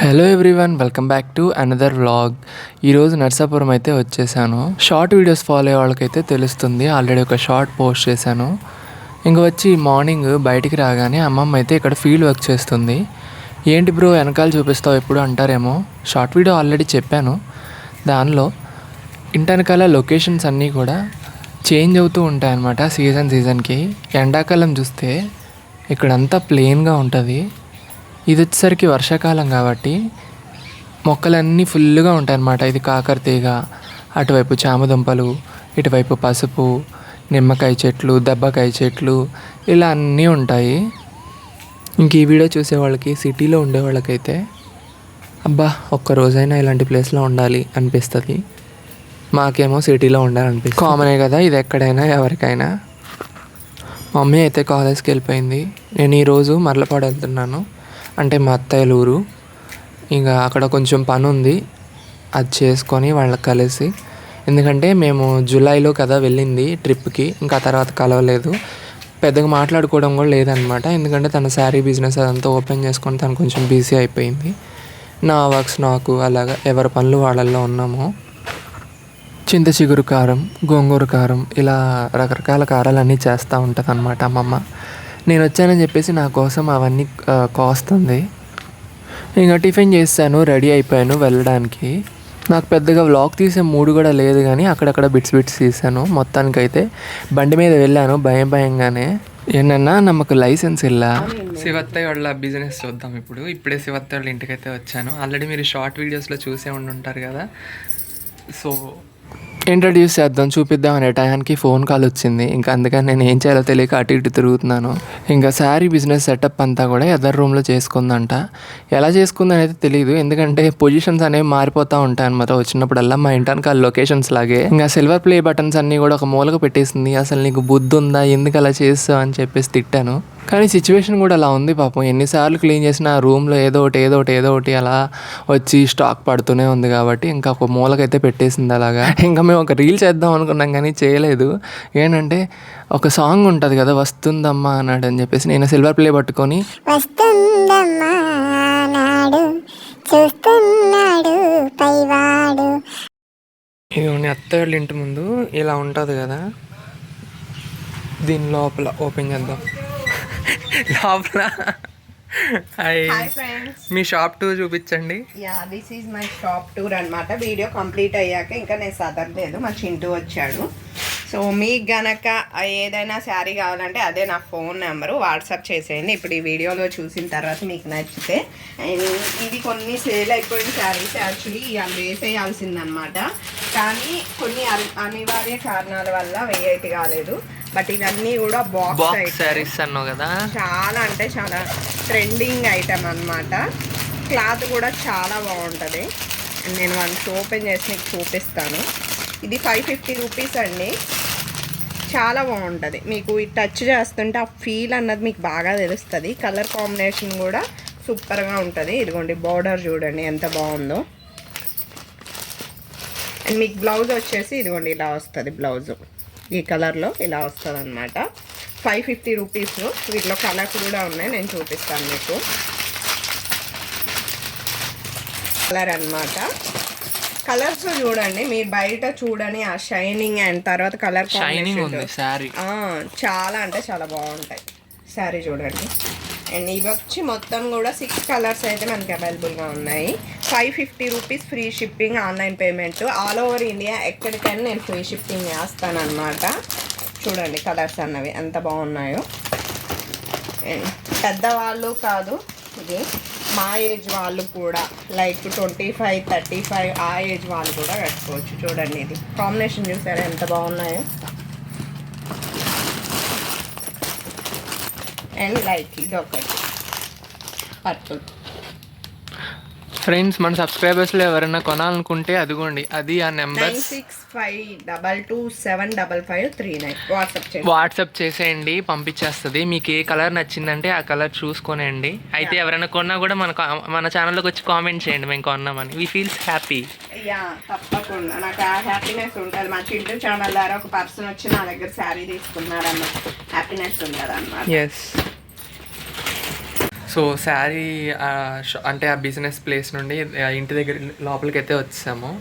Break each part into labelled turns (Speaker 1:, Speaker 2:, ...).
Speaker 1: Hello everyone, welcome back to another vlog. ఈరోజు నర్సాపురం అయితే వచ్చేసాను. షార్ట్ వీడియోస్ ఫాలో అయ్యే వాళ్ళకైతే తెలుస్తుంది, ఆల్రెడీ ఒక షార్ట్ పోస్ట్ చేశాను. ఇంక వచ్చి మార్నింగ్ బయటికి రాగానే అమ్మమ్మ అయితే ఇక్కడ ఫీల్డ్ వర్క్ చేస్తుంది. ఏంటి బ్రో వెనకాల చూపిస్తావు ఎప్పుడు అంటారేమో, షార్ట్ వీడియో ఆల్రెడీ చెప్పాను. దానిలో ఇంటెనకాల లొకేషన్స్ అన్నీ కూడా చేంజ్ అవుతూ ఉంటాయన్నమాట సీజన్కి. ఎండాకాలం చూస్తే ఇక్కడంతా ప్లెయిన్గా ఉంటుంది. ఇది వచ్చేసరికి వర్షాకాలం కాబట్టి మొక్కలన్నీ ఫుల్గా ఉంటాయన్నమాట. ఇది కాకర తీగ, అటువైపు చామదుంపలు, ఇటువైపు పసుపు, నిమ్మకాయ చెట్లు, దెబ్బకాయ చెట్లు, ఇలా అన్నీ ఉంటాయి. ఇంక ఈ వీడియో చూసే వాళ్ళకి, సిటీలో ఉండే వాళ్ళకైతే అబ్బా ఒక్కరోజైనా ఇలాంటి ప్లేస్లో ఉండాలి అనిపిస్తుంది. మాకేమో సిటీలో ఉండాలనిపిస్తుంది. కామనే కదా ఇది ఎక్కడైనా ఎవరికైనా. మమ్మీ అయితే కాలేజ్కి వెళ్ళిపోయింది. నేను ఈరోజు మర్లపాడు వెళ్తున్నాను, అంటే మా అత్తయ్యల ఊరు. ఇంకా అక్కడ కొంచెం పని ఉంది, అది చేసుకొని వాళ్ళకి కలిసి, ఎందుకంటే మేము జూలైలో కదా వెళ్ళింది ట్రిప్కి, ఇంకా తర్వాత కలవలేదు, పెద్దగా మాట్లాడుకోవడం కూడా లేదనమాట. ఎందుకంటే తన శారీ బిజినెస్ అదంతా ఓపెన్ చేసుకొని తను కొంచెం బిజీ అయిపోయింది. నా వర్క్స్ నాకు, అలాగా ఎవరి పనులు వాళ్ళల్లో ఉన్నాము. చింత చిగురు కారం, గోంగూర కారం, ఇలా రకరకాల కారాలన్నీ చేస్తూ ఉంటుంది అన్నమాట అమ్మమ్మ. నేను వచ్చానని చెప్పేసి నా కోసం అవన్నీ కోస్తుంది. ఇంకా టిఫిన్ చేస్తాను, రెడీ అయిపోయాను వెళ్ళడానికి. నాకు పెద్దగా వ్లాగ్ తీసే మూడు కూడా లేదు, కానీ అక్కడక్కడ బిట్స్ తీసాను. మొత్తానికైతే బండి మీద వెళ్ళాను భయంగానే. ఏంటన్నా నమ్మకు లైసెన్స్ ఇలా. శివత్తయ్య వాళ్ళ బిజినెస్ చూద్దాం ఇప్పుడే శివత్తయ్య వాళ్ళ ఇంటికైతే వచ్చాను. ఆల్రెడీ మీరు షార్ట్ వీడియోస్లో చూసే ఉంటారు కదా, సో ఇంట్రడ్యూస్ చేద్దాం, చూపిద్దాం అనే టయానికి ఫోన్ కాల్ వచ్చింది. ఇంకా అందుకని నేను ఏం చేయాలో తెలియక అటు ఇటు తిరుగుతున్నాను. ఇంకా శారీ బిజినెస్ సెటప్ అంతా కూడా ఎదర్ రూమ్లో చేసుకుందంట. ఎలా చేసుకుందని అయితే తెలియదు, ఎందుకంటే పొజిషన్స్ అనేవి మారిపోతూ ఉంటాయి అనమాట వచ్చినప్పుడల్లా. మా ఇంటానికి లొకేషన్స్ లాగే ఇంకా సిల్వర్ ప్లే బటన్స్ అన్నీ కూడా ఒక మూలకు పెట్టేసింది. అసలు నీకు బుద్ధి ఉందా, ఎందుకు అలా చేస్తావు అని చెప్పేసి తిట్టాను. కానీ సిచ్యువేషన్ కూడా అలా ఉంది పాపం. ఎన్నిసార్లు క్లీన్ చేసినా ఆ రూమ్లో ఏదో ఒకటి అలా వచ్చి స్టాక్ పడుతూనే ఉంది కాబట్టి ఇంకా ఒక మూలకైతే పెట్టేసింది అలాగా. ఇంకా మేము ఒక రీల్ చేద్దాం అనుకున్నాం కానీ చేయలేదు. ఏంటంటే ఒక సాంగ్ ఉంటుంది కదా, వస్తుందమ్మా అన్నాడు అని చెప్పేసి, నేను సిల్వర్ ప్లే పట్టుకొని ఇది అత్తగారి ఇంటి ముందు ఇలా ఉంటుంది కదా, దీని లోపల ఓపెన్ చేద్దాం. లోపల
Speaker 2: హాయ్ ఫ్రెండ్స్,
Speaker 1: మీ షాప్ టూర్ చూపించండి.
Speaker 2: This is my shop tour అనమాట. వీడియో కంప్లీట్ అయ్యాక ఇంకా నేను సదరలేదు, మా చింటూ వచ్చాడు. సో మీకు గనక ఏదైనా శారీ కావాలంటే అదే నా ఫోన్ నెంబరు, వాట్సాప్ చేసేయండి. ఇప్పుడు ఈ వీడియోలో చూసిన తర్వాత మీకు నచ్చితే. అండ్ ఇది కొన్ని సేల్ అయిపోయిన శారీస్, యాక్చువల్లీ ఇవాళ వేసేయాల్సిందనమాట, కానీ కొన్ని అనివార్య కారణాల వల్ల వేయటి కాలేదు. బట్ ఇవన్నీ కూడా బాక్స్
Speaker 1: శారీస్ అన్నావు కదా,
Speaker 2: చాలా అంటే చాలా ట్రెండింగ్ ఐటమ్ అనమాట. క్లాత్ కూడా చాలా బాగుంటుంది. నేను వన్స్ ఓపెన్ చేసి మీకు చూపిస్తాను. ఇది 550 రూపీస్ అండి. చాలా బాగుంటుంది. మీకు ఈ టచ్ చేస్తుంటే ఆ ఫీల్ అన్నది మీకు బాగా తెలుస్తుంది. కలర్ కాంబినేషన్ కూడా సూపర్గా ఉంటుంది. ఇదిగోండి బార్డర్ చూడండి ఎంత బాగుందో. అండ్ మీకు బ్లౌజ్ వచ్చేసి ఇదిగోండి ఇలా వస్తుంది. బ్లౌజు ఈ కలర్లో ఇలా వస్తుంది అనమాట. 550 రూపీస్. వీటిలో కలర్స్ కూడా ఉన్నాయి, నేను చూపిస్తాను మీకు. కలర్ అనమాట. కలర్స్ చూడండి, మీరు బయట చూడని ఆ షైనింగ్ అండ్ తర్వాత కలర్ చాలా అంటే చాలా బాగుంటాయి. శారీ చూడండి. అండ్ ఇవి వచ్చి మొత్తం కూడా 6 కలర్స్ అయితే మనకి అవైలబుల్గా ఉన్నాయి. 550 rupees free shipping, online payment. All over India ఎక్కడికైనా నేను ఫ్రీ షిప్పింగ్ చేస్తాను అనమాట. చూడండి కలర్స్ అన్నవి ఎంత బాగున్నాయో. అండ్ పెద్దవాళ్ళు కాదు, ఇది మా ఏజ్ వాళ్ళు కూడా, లైక్ 25, 35 ఆ ఏజ్ వాళ్ళు కూడా కట్టుకోవచ్చు. చూడండి ఇది కాంబినేషన్ చూసారా ఎంత బాగున్నాయో. అండ్ లైక్ ఇది ఒకటి పర్పుల్.
Speaker 1: ఫ్రెండ్స్, మన సబ్స్క్రైబర్స్లో ఎవరైనా కొనాలనుకుంటే అదిగోండి, అది ఆ నెంబర్
Speaker 2: 9652225539
Speaker 1: వాట్సాప్ చేసేయండి, పంపించేస్తుంది. మీకు ఏ కలర్ నచ్చిందంటే ఆ కలర్ చూసుకోనండి. అయితే ఎవరైనా కొన్నా కూడా మన ఛానల్లోకి వచ్చి కామెంట్ చేయండి, మేము కొన్నామని. We feels happy.
Speaker 2: తప్పకుండా నాకు ఆ హ్యాపీనెస్ ఉంటుంది. మా చింటూ ఛానల్ ద్వారా ఒక పర్సన్ వచ్చి నా దగ్గర శారీ తీసుకున్నారన్న హ్యాపీనెస్ ఉంటుంది అన్నమాట.
Speaker 1: ఎస్. సో శారీ అంటే ఆ బిజినెస్ ప్లేస్ నుండి ఇంటి దగ్గర లోపలికి అయితే వచ్చేసాము.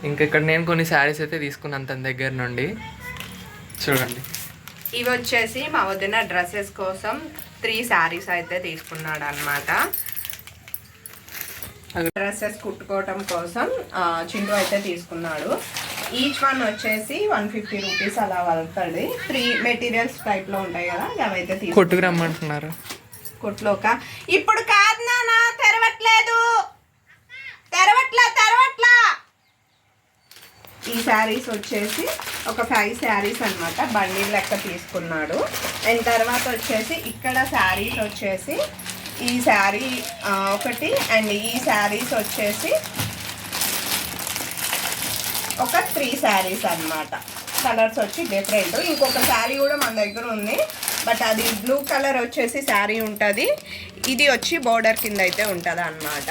Speaker 1: ఇంకా ఇక్కడ నేను కొన్ని శారీస్ అయితే తీసుకున్నాను తన దగ్గర నుండి. చూడండి,
Speaker 2: ఇవి వచ్చేసి మా వదిన డ్రెస్సెస్ కోసం 3 శారీస్ అయితే తీసుకున్నాడు అనమాట. డ్రెస్సెస్ కుట్టుకోవటం కోసం చింటూ అయితే తీసుకున్నాడు. ఈచ్ వన్ వచ్చేసి 150 రూపీస్ అలా పడుతుంది. 3 మెటీరియల్స్ టైప్లో ఉంటాయి కదా, అవైతే
Speaker 1: కొట్టుకు రమ్మంటున్నారు.
Speaker 2: కొట్లోక ఇప్పుడు కాదు నాన్న, తెరవట్లా. ఈ శారీస్ వచ్చేసి ఒక 5 శారీస్ అనమాట, బండిల్ లెక్క తీసుకున్నాడు. అండ్ తర్వాత వచ్చేసి ఇక్కడ శారీస్ వచ్చేసి ఈ శారీ ఒకటి, అండ్ ఈ శారీస్ వచ్చేసి ఒక 3 శారీస్ అన్నమాట. కలర్స్ వచ్చి డిఫరెంట్. ఇంకొక శారీ కూడా మన దగ్గర ఉంది, బట్ అది బ్లూ కలర్ వచ్చేసి శారీ ఉంటుంది. ఇది వచ్చి బోర్డర్ కింద అయితే ఉంటుంది అన్నమాట.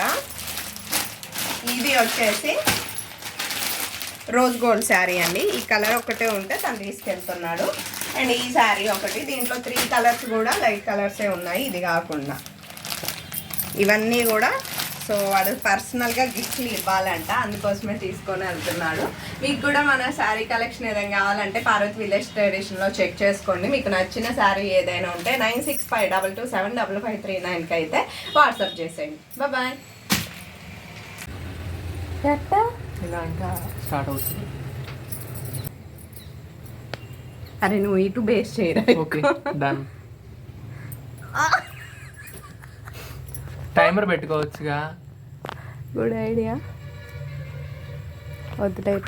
Speaker 2: ఇది వచ్చేసి రోజ్ గోల్డ్ శారీ అండి. ఈ కలర్ ఒకటే ఉంటే తను తీసుకెళ్తున్నాడు. అండ్ ఈ శారీ ఒకటి, దీంట్లో 3 కలర్స్ కూడా లైట్ కలర్సే ఉన్నాయి, ఇది కాకుండా. ఇవన్నీ కూడా సో వాడు పర్సనల్గా గిఫ్ట్లు ఇవ్వాలంట, అందుకోసమే తీసుకొని వెళ్తున్నాడు. మీకు కూడా మన శారీ కలెక్షన్ ఏదైనా కావాలంటే పార్వతి విలేజ్ ట్రెడిషన్లో చెక్ చేసుకోండి. మీకు నచ్చిన శారీ ఏదైనా ఉంటే 9652275539కి అయితే వాట్సాప్ చేసేయండి. బాయ్.
Speaker 1: ఇలా ఇంకా స్టార్ట్ అవుతుంది.
Speaker 2: అరే నువ్వు ఇటు బేస్ చేయరా.
Speaker 1: Okay, done. టైమర్ పెట్టుకోవచ్చుగా.
Speaker 2: Good idea.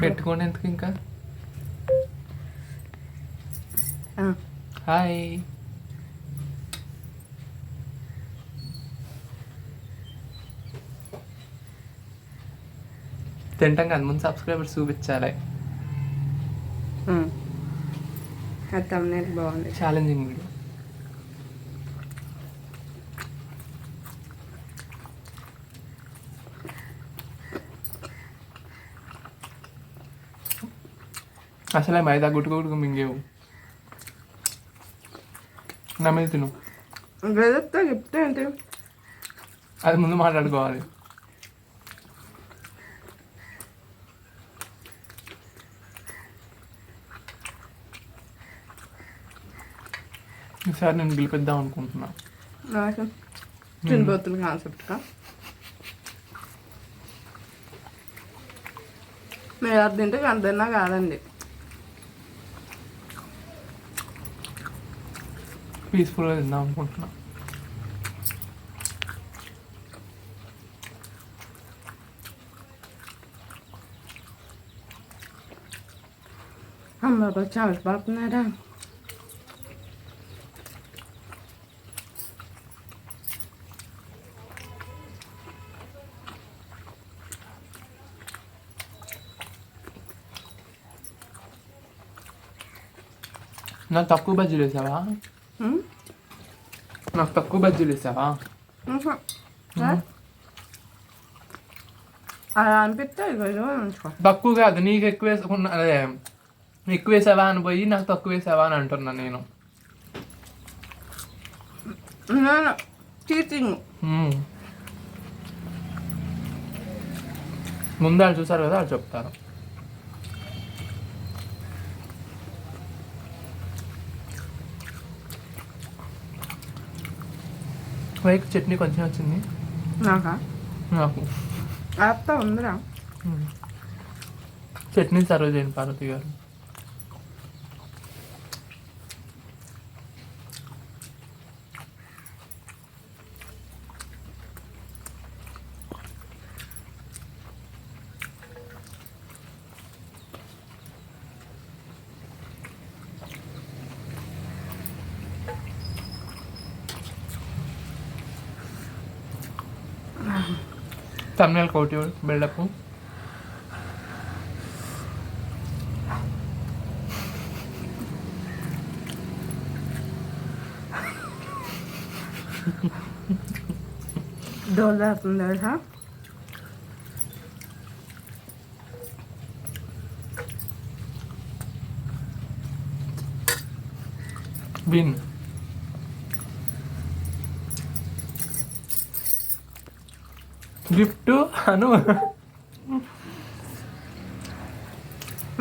Speaker 1: పెట్టుకోండి ఎందుకు ఇంకా. హాయ్. తింటాం కదా, ముందు సబ్స్క్రైబర్స్ చూపించాలి.
Speaker 2: బాగుంది,
Speaker 1: ఛాలెంజింగ్ వీడియో. అసలే మైదా గుట్టుకు మింగేవు. నా మీద తిను.
Speaker 2: చెప్తే ఏంటి,
Speaker 1: అది ముందు మాట్లాడుకోవాలి. ఈసారి నేను గెలిపిద్దాం అనుకుంటున్నా.
Speaker 2: తినబోతున్న కాన్సెప్ట్గా మీరు అది తింటే అంతన్నా కాదండి.
Speaker 1: పీస్ఫుల్గా తిందాం అనుకుంటున్నా.
Speaker 2: అమ్మ బాబా చాలా పడుతున్నారా.
Speaker 1: నాకు తక్కువ బజ్జీలు వేసావా? నాకు తక్కువ బజ్జీలు వేసావా?
Speaker 2: అలా అనిపిస్తే
Speaker 1: తక్కువ కాదు, నీకు ఎక్కువ వేసుకున్నా. అదే ఎక్కువ వేసావా అని పోయి నాకు తక్కువ వేసావా అని అంటున్నా నేను.
Speaker 2: చీటింగ్.
Speaker 1: ముందు వాళ్ళు చూసారు కదా, వాళ్ళు చెప్తారు. వైక్ చట్నీ కొంచెం వచ్చింది
Speaker 2: నాకు. ఉందిరా
Speaker 1: చట్నీ సర్వ్ చేయండి పార్వతి గారు. thumbnail కోటి బిల్డప్.
Speaker 2: డోల్ అవుతుంది కదా.
Speaker 1: బిన్ గిఫ్ట్ అను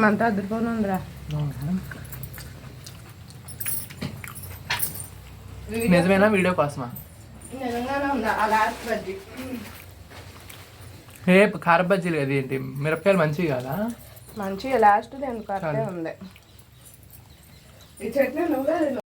Speaker 2: మనతో అద్దరిపోను ఉందిరా.
Speaker 1: నిజమేనా వీడియో కోసమా?
Speaker 2: నిజంగానే ఉందా ఆ లాస్ట్ బజ్జీ?
Speaker 1: ఏ కార బజ్జీలు కదా ఏంటి, మిరపకాయలు మంచివి కదా.
Speaker 2: మంచిగా లాస్ట్ దాని కరెక్టే ఉంది. ఈ చట్నీ నువ్వే